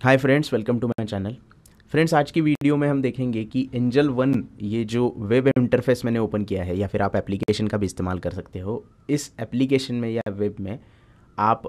Hi friends, welcome to my channel. Friends, आज की video में हम देखेंगे कि एंजल वन, ये जो वेब इंटरफेस मैंने ओपन किया है या फिर आप एप्लीकेशन का भी इस्तेमाल कर सकते हो। इस एप्लीकेशन में या वेब में आप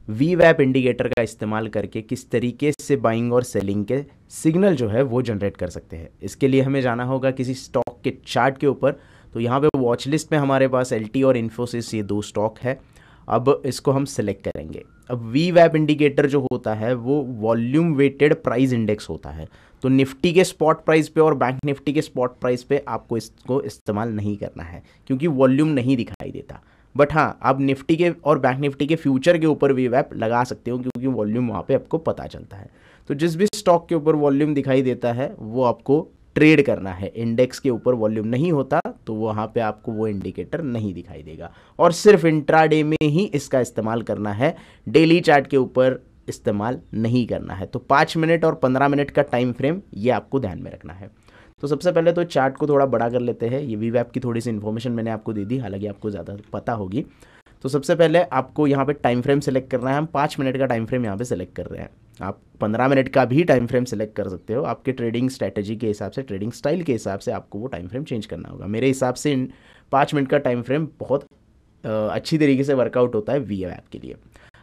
वी वैप इंडिकेटर का इस्तेमाल करके किस तरीके से बाइंग और सेलिंग के सिग्नल जो है वो जनरेट कर सकते हैं। इसके लिए हमें जाना होगा किसी स्टॉक के चार्ट के ऊपर। तो यहाँ पे वॉच लिस्ट में हमारे पास एलटी और इन्फोसिस, ये दो स्टॉक है। अब इसको हम सिलेक्ट करेंगे। अब वी वैप इंडिकेटर जो होता है वो वॉल्यूम वेटेड प्राइस इंडेक्स होता है। तो निफ्टी के स्पॉट प्राइस पे और बैंक निफ्टी के स्पॉट प्राइस पे आपको इसको इस्तेमाल नहीं करना है, क्योंकि वॉल्यूम नहीं दिखाई देता। बट हाँ, आप निफ्टी के और बैंक निफ्टी के फ्यूचर के ऊपर वी वैप लगा सकते हो, क्योंकि वॉल्यूम वहाँ पे आपको पता चलता है। तो जिस भी स्टॉक के ऊपर वॉल्यूम दिखाई देता है वो आपको ट्रेड करना है। इंडेक्स के ऊपर वॉल्यूम नहीं होता तो वहाँ पे आपको वो इंडिकेटर नहीं दिखाई देगा, और सिर्फ इंट्राडे में ही इसका इस्तेमाल करना है। डेली चार्ट के ऊपर इस्तेमाल नहीं करना है। तो 5 मिनट और 15 मिनट का टाइम फ्रेम ये आपको ध्यान में रखना है। तो सबसे पहले तो चार्ट को थोड़ा बड़ा कर लेते हैं। ये वीवैप की थोड़ी सी इन्फॉर्मेशन मैंने आपको दे दी, हालांकि आपको ज़्यादा पता होगी। तो सबसे पहले आपको यहाँ पे टाइम फ्रेम सेलेक्ट करना है। हम 5 मिनट का टाइम फ्रेम यहाँ पे सेलेक्ट कर रहे हैं। आप 15 मिनट का भी टाइम फ्रेम सेलेक्ट कर सकते हो। आपके ट्रेडिंग स्ट्रैटेजी के हिसाब से, ट्रेडिंग स्टाइल के हिसाब से आपको वो टाइम फ्रेम चेंज करना होगा। मेरे हिसाब से 5 मिनट का टाइम फ्रेम बहुत अच्छी तरीके से वर्कआउट होता है वी वैप के लिए।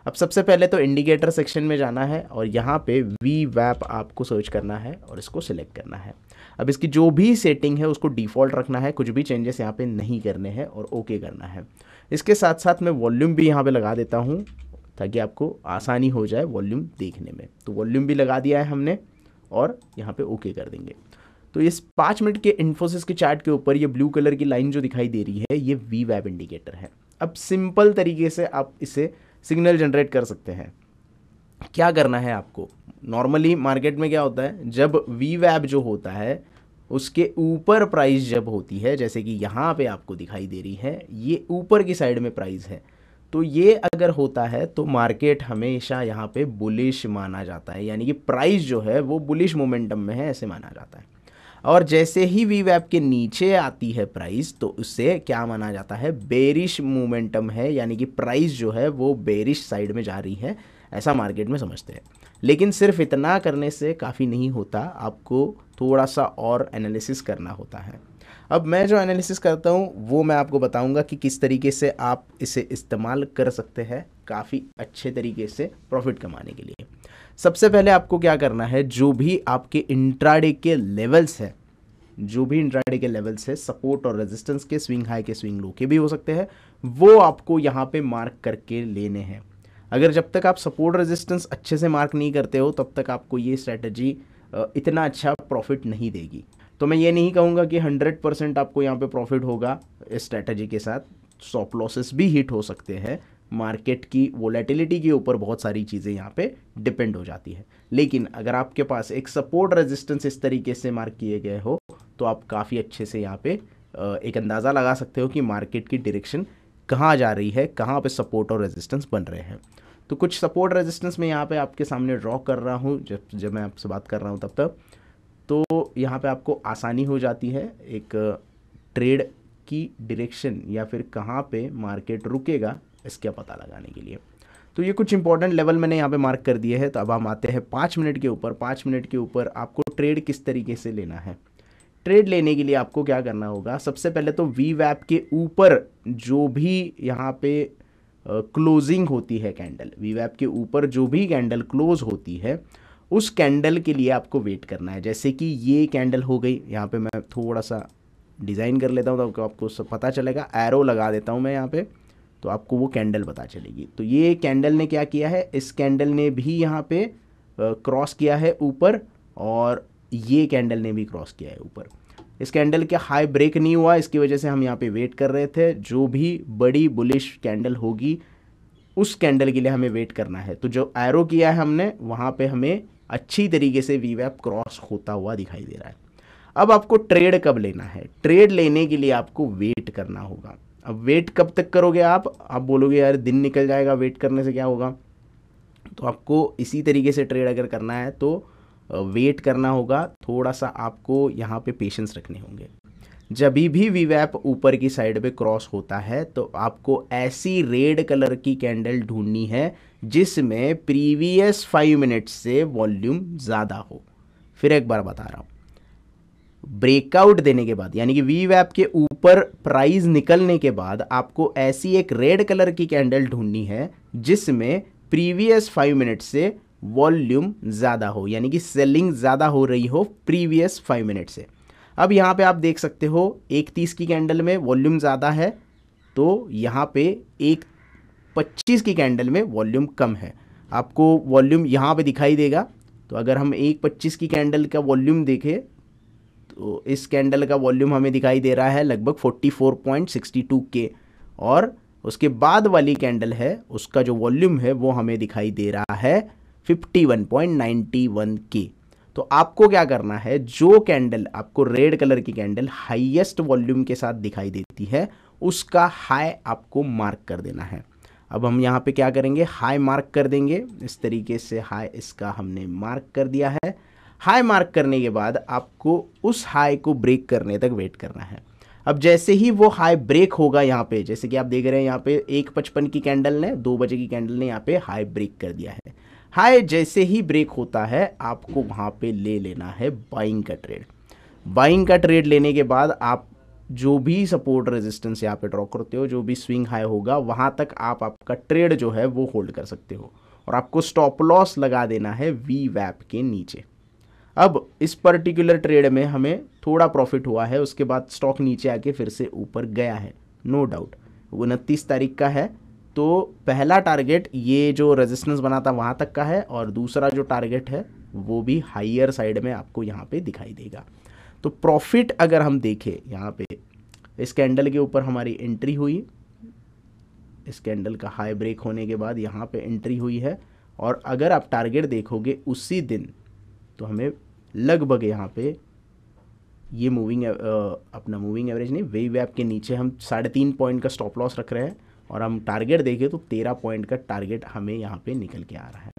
अब सबसे पहले तो इंडिकेटर सेक्शन में जाना है और यहाँ पे वी वैप आपको सर्च करना है और इसको सिलेक्ट करना है। अब इसकी जो भी सेटिंग है उसको डिफ़ॉल्ट रखना है, कुछ भी चेंजेस यहाँ पे नहीं करने हैं और ओके करना है। इसके साथ साथ मैं वॉल्यूम भी यहाँ पे लगा देता हूँ ताकि आपको आसानी हो जाए वॉल्यूम देखने में। तो वॉल्यूम भी लगा दिया है हमने और यहाँ पे ओके कर देंगे। तो इस 5 मिनट के इन्फोसिस के चार्ट के ऊपर ये ब्लू कलर की लाइन जो दिखाई दे रही है ये वी वैप इंडिकेटर है। अब सिंपल तरीके से आप इसे सिग्नल जनरेट कर सकते हैं। क्या करना है आपको, नॉर्मली मार्केट में क्या होता है, जब वी वैप जो होता है उसके ऊपर प्राइस जब होती है, जैसे कि यहाँ पे आपको दिखाई दे रही है, ये ऊपर की साइड में प्राइस है, तो ये अगर होता है तो मार्केट हमेशा यहाँ पे बुलिश माना जाता है, यानी कि प्राइस जो है वो बुलिश मोमेंटम में है, ऐसे माना जाता है। और जैसे ही वी वैप के नीचे आती है प्राइस तो उससे क्या माना जाता है, बेरिश मोमेंटम है, यानी कि प्राइस जो है वो बेरिश साइड में जा रही है, ऐसा मार्केट में समझते हैं। लेकिन सिर्फ इतना करने से काफ़ी नहीं होता, आपको थोड़ा सा और एनालिसिस करना होता है। अब मैं जो एनालिसिस करता हूँ वो मैं आपको बताऊँगा कि किस तरीके से आप इसे इस्तेमाल कर सकते हैं काफ़ी अच्छे तरीके से प्रॉफिट कमाने के लिए। सबसे पहले आपको क्या करना है, जो भी आपके इंट्राडे के लेवल्स है, सपोर्ट और रेजिस्टेंस के, स्विंग हाई के, स्विंग लो के भी हो सकते हैं, वो आपको यहाँ पे मार्क करके लेने हैं। अगर जब तक आप सपोर्ट रेजिस्टेंस अच्छे से मार्क नहीं करते हो तब तक आपको ये स्ट्रैटेजी इतना अच्छा प्रॉफिट नहीं देगी। तो मैं ये नहीं कहूँगा कि 100% आपको यहाँ पे प्रॉफिट होगा इस स्ट्रैटेजी के साथ। स्टॉप लॉसेस भी हिट हो सकते हैं, मार्केट की वोलेटिलिटी के ऊपर बहुत सारी चीज़ें यहाँ पे डिपेंड हो जाती है। लेकिन अगर आपके पास एक सपोर्ट रेजिस्टेंस इस तरीके से मार्क किए गए हो तो आप काफ़ी अच्छे से यहाँ पे एक अंदाज़ा लगा सकते हो कि मार्केट की डायरेक्शन कहाँ जा रही है, कहाँ पे सपोर्ट और रेजिस्टेंस बन रहे हैं। तो कुछ सपोर्ट रेजिस्टेंस मैं यहाँ पे आपके सामने ड्रॉ कर रहा हूँ जब मैं आपसे बात कर रहा हूँ तब तक। तो यहाँ पे आपको आसानी हो जाती है एक ट्रेड की डायरेक्शन या फिर कहाँ पे मार्केट रुकेगा इसका पता लगाने के लिए। तो ये कुछ इंपॉर्टेंट लेवल मैंने यहाँ पे मार्क कर दिए हैं। तो अब हम आते हैं 5 मिनट के ऊपर। 5 मिनट के ऊपर आपको ट्रेड किस तरीके से लेना है। ट्रेड लेने के लिए आपको क्या करना होगा, सबसे पहले तो वी वैप के ऊपर जो भी यहाँ पे क्लोजिंग होती है कैंडल, वी वैप के ऊपर जो भी कैंडल क्लोज होती है उस कैंडल के लिए आपको वेट करना है। जैसे कि ये कैंडल हो गई, यहाँ पे मैं थोड़ा सा डिज़ाइन कर लेता हूँ तो आपको सब पता चलेगा। एरो लगा देता हूँ मैं यहाँ पे तो आपको वो कैंडल पता चलेगी। तो ये कैंडल ने क्या किया है, इस कैंडल ने भी यहाँ पे क्रॉस किया है ऊपर, और ये कैंडल ने भी क्रॉस किया है ऊपर। इस कैंडल के हाई ब्रेक नहीं हुआ, इसकी वजह से हम यहाँ पे वेट कर रहे थे। जो भी बड़ी बुलिश कैंडल होगी उस कैंडल के लिए हमें वेट करना है। तो जो एरो किया है हमने वहाँ पे हमें अच्छी तरीके से वी वैप क्रॉस होता हुआ दिखाई दे रहा है। अब आपको ट्रेड कब लेना है, ट्रेड लेने के लिए आपको वेट करना होगा। अब वेट कब तक करोगे आप बोलोगे यार दिन निकल जाएगा, वेट करने से क्या होगा। तो आपको इसी तरीके से ट्रेड अगर करना है तो वेट करना होगा, थोड़ा सा आपको यहाँ पे पेशेंस रखने होंगे। जब भी वी वैप ऊपर की साइड पे क्रॉस होता है तो आपको ऐसी रेड कलर की कैंडल ढूंढनी है जिसमें प्रीवियस 5 मिनट्स से वॉल्यूम ज़्यादा हो। फिर एक बार बता रहा हूँ, ब्रेकआउट देने के बाद यानी कि वीवैप के ऊपर प्राइस निकलने के बाद आपको ऐसी एक रेड कलर की कैंडल ढूंढनी है जिसमें प्रीवियस 5 मिनट से वॉल्यूम ज़्यादा हो, यानी कि सेलिंग ज़्यादा हो रही हो प्रीवियस 5 मिनट से। अब यहाँ पे आप देख सकते हो 1:30 की कैंडल में वॉल्यूम ज़्यादा है, तो यहाँ पे 1:25 की कैंडल में वॉल्यूम कम है। आपको वॉल्यूम यहाँ पे दिखाई देगा। तो अगर हम 1:25 की कैंडल का वॉल्यूम देखें तो इस कैंडल का वॉल्यूम हमें दिखाई दे रहा है लगभग 44.62 के, और उसके बाद वाली कैंडल है उसका जो वॉल्यूम है वो हमें दिखाई दे रहा है 51.91 के। तो आपको क्या करना है, जो कैंडल आपको रेड कलर की कैंडल हाईएस्ट वॉल्यूम के साथ दिखाई देती है उसका हाई आपको मार्क कर देना है। अब हम यहाँ पे क्या करेंगे, हाई मार्क कर देंगे। इस तरीके से हाई इसका हमने मार्क कर दिया है। हाई मार्क करने के बाद आपको उस हाई को ब्रेक करने तक वेट करना है। अब जैसे ही वो हाई ब्रेक होगा यहाँ पे, जैसे कि आप देख रहे हैं यहाँ पे 1:55 की कैंडल ने, 2 बजे की कैंडल ने यहाँ पे हाई ब्रेक कर दिया है। हाई जैसे ही ब्रेक होता है आपको वहाँ पे ले लेना है बाइंग का ट्रेड। बाइंग का ट्रेड लेने के बाद आप जो भी सपोर्ट रेजिस्टेंस यहाँ पे ड्रॉ करते हो, जो भी स्विंग हाई होगा वहाँ तक आप आपका ट्रेड जो है वो होल्ड कर सकते हो, और आपको स्टॉप लॉस लगा देना है वीवैप के नीचे। अब इस पर्टिकुलर ट्रेड में हमें थोड़ा प्रॉफिट हुआ है, उसके बाद स्टॉक नीचे आके फिर से ऊपर गया है, नो डाउट। 29 तारीख का है, तो पहला टारगेट ये जो रेजिस्टेंस बना था वहाँ तक का है, और दूसरा जो टारगेट है वो भी हाइयर साइड में आपको यहाँ पे दिखाई देगा। तो प्रॉफिट अगर हम देखें यहाँ पे, इस कैंडल के ऊपर हमारी एंट्री हुई, इस कैंडल का हाई ब्रेक होने के बाद यहाँ पे एंट्री हुई है, और अगर आप टारगेट देखोगे उसी दिन तो हमें लगभग यहाँ पे ये अपना मूविंग एवरेज नहीं, वीवैप के नीचे हम 3.5 पॉइंट का स्टॉप लॉस रख रहे हैं, और हम टारगेट देखें तो 13 पॉइंट का टारगेट हमें यहाँ पे निकल के आ रहा है।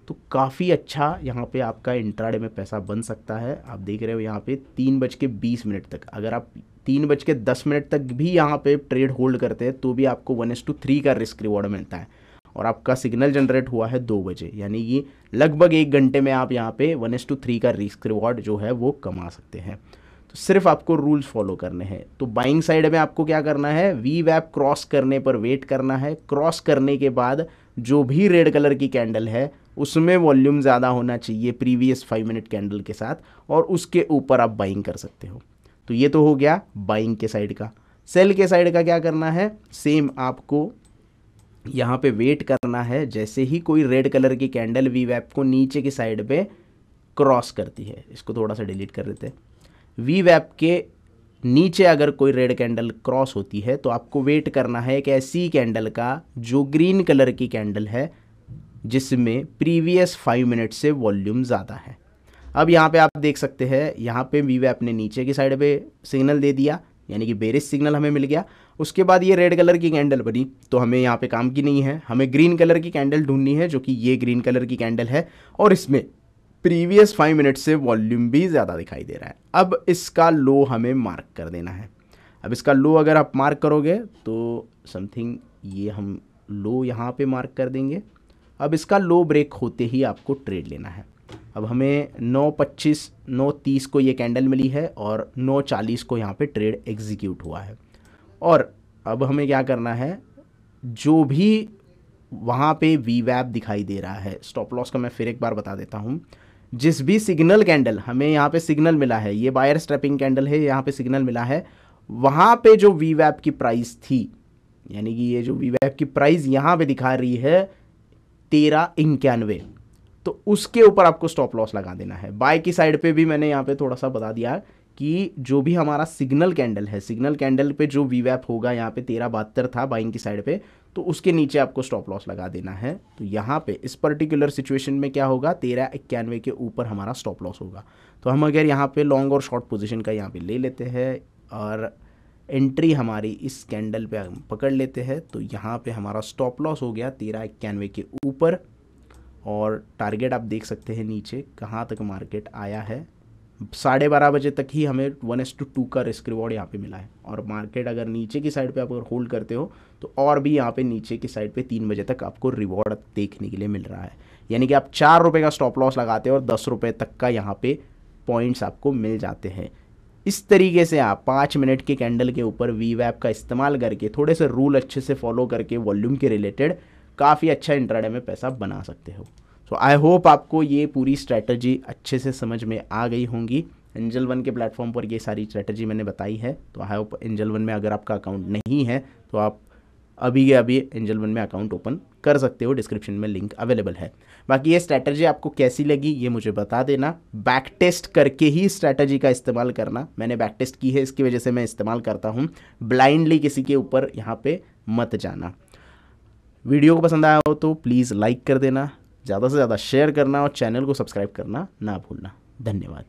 तो काफ़ी अच्छा यहाँ पे आपका इंट्राडे में पैसा बन सकता है। आप देख रहे हो यहाँ पे 3:20 तक, अगर आप 3:10 तक भी यहाँ पे ट्रेड होल्ड करते हैं तो भी आपको 1:3 का रिस्क रिवॉर्ड मिलता है, और आपका सिग्नल जनरेट हुआ है 2 बजे, यानी कि लगभग 1 घंटे में आप यहाँ पे 1:3 का रिस्क रिवॉर्ड जो है वो कमा सकते हैं। तो सिर्फ आपको रूल्स फॉलो करने हैं। तो बाइंग साइड में आपको क्या करना है, वीवैप क्रॉस करने पर वेट करना है। क्रॉस करने के बाद जो भी रेड कलर की कैंडल है उसमें वॉल्यूम ज़्यादा होना चाहिए प्रीवियस 5 मिनट कैंडल के साथ, और उसके ऊपर आप बाइंग कर सकते हो। तो ये तो हो गया बाइंग के साइड का। सेल के साइड का क्या करना है, सेम आपको यहाँ पे वेट करना है। जैसे ही कोई रेड कलर की कैंडल वीवैप को नीचे की साइड पे क्रॉस करती है, इसको थोड़ा सा डिलीट कर देते हैं, वीवैप के नीचे अगर कोई रेड कैंडल क्रॉस होती है तो आपको वेट करना है एक ऐसी कैंडल का जो ग्रीन कलर की कैंडल है जिसमें प्रीवियस 5 मिनट से वॉल्यूम ज़्यादा है। अब यहाँ पे आप देख सकते हैं, यहाँ पे वीवैप ने नीचे की साइड पे सिग्नल दे दिया, यानी कि बेरिश सिग्नल हमें मिल गया। उसके बाद ये रेड कलर की कैंडल बनी, तो हमें यहाँ पे काम की नहीं है, हमें ग्रीन कलर की कैंडल ढूंढनी है, जो कि ये ग्रीन कलर की कैंडल है, और इसमें प्रीवियस 5 मिनट से वॉल्यूम भी ज़्यादा दिखाई दे रहा है। अब इसका लो हमें मार्क कर देना है। अब इसका लो अगर आप मार्क करोगे तो समथिंग ये हम लो यहाँ पे मार्क कर देंगे। अब इसका लो ब्रेक होते ही आपको ट्रेड लेना है। अब हमें 9:25 9:30 को ये कैंडल मिली है, और 9:40 को यहाँ पे ट्रेड एग्जीक्यूट हुआ है। और अब हमें क्या करना है, जो भी वहाँ पे वीवैप दिखाई दे रहा है, स्टॉप लॉस का मैं फिर एक बार बता देता हूँ। जिस भी सिग्नल कैंडल हमें यहाँ पे सिग्नल मिला है, ये बायर स्ट्रैपिंग कैंडल है, यहाँ पे सिग्नल मिला है, वहाँ पे जो वीवैप की प्राइस थी, यानी कि ये जो वीवैप की प्राइस यहाँ पे दिखा रही है 1391, तो उसके ऊपर आपको स्टॉप लॉस लगा देना है। बाय की साइड पे भी मैंने यहाँ पे थोड़ा सा बता दिया कि जो भी हमारा सिग्नल कैंडल है, सिग्नल कैंडल पे जो वीवैप होगा, यहाँ पे 1372 था बाइंग की साइड पे, तो उसके नीचे आपको स्टॉप लॉस लगा देना है। तो यहाँ पे इस पर्टिकुलर सिचुएशन में क्या होगा, 1391 के ऊपर हमारा स्टॉप लॉस होगा। तो हम अगर यहाँ पे लॉन्ग और शॉर्ट पोजीशन का यहाँ पे ले लेते हैं, और एंट्री हमारी इस कैंडल पे हम पकड़ लेते हैं, तो यहाँ पे हमारा स्टॉप लॉस हो गया 1391 के ऊपर, और टारगेट आप देख सकते हैं नीचे कहाँ तक मार्केट आया है, 12:30 बजे तक ही हमें 1:2 का रिस्क रिवॉर्ड यहाँ पे मिला है। और मार्केट अगर नीचे की साइड पे आप अगर होल्ड करते हो तो और भी यहाँ पे नीचे की साइड पे 3 बजे तक आपको रिवॉर्ड देखने के लिए मिल रहा है। यानी कि आप 4 रुपये का स्टॉप लॉस लगाते हो और 10 रुपये तक का यहाँ पे पॉइंट्स आपको मिल जाते हैं। इस तरीके से आप 5 मिनट के कैंडल के ऊपर वीवैप का इस्तेमाल करके थोड़े से रूल अच्छे से फॉलो करके वॉल्यूम के रिलेटेड काफ़ी अच्छा इंट्राडे में पैसा बना सकते हो। सो आई होप आपको ये पूरी स्ट्रैटेजी अच्छे से समझ में आ गई होंगी। एंजल वन के प्लेटफॉर्म पर ये सारी स्ट्रैटेजी मैंने बताई है। तो आई होप एंजल वन में अगर आपका अकाउंट नहीं है तो आप अभी के अभी एंजल वन में अकाउंट ओपन कर सकते हो, डिस्क्रिप्शन में लिंक अवेलेबल है। बाकी ये स्ट्रैटेजी आपको कैसी लगी ये मुझे बता देना। बैक टेस्ट करके ही स्ट्रैटेजी का इस्तेमाल करना, मैंने बैक टेस्ट की है इसकी वजह से मैं इस्तेमाल करता हूँ। ब्लाइंडली किसी के ऊपर यहाँ पे मत जाना। वीडियो को पसंद आया हो तो प्लीज़ लाइक कर देना, ज़्यादा से ज़्यादा शेयर करना और चैनल को सब्सक्राइब करना ना भूलना। धन्यवाद।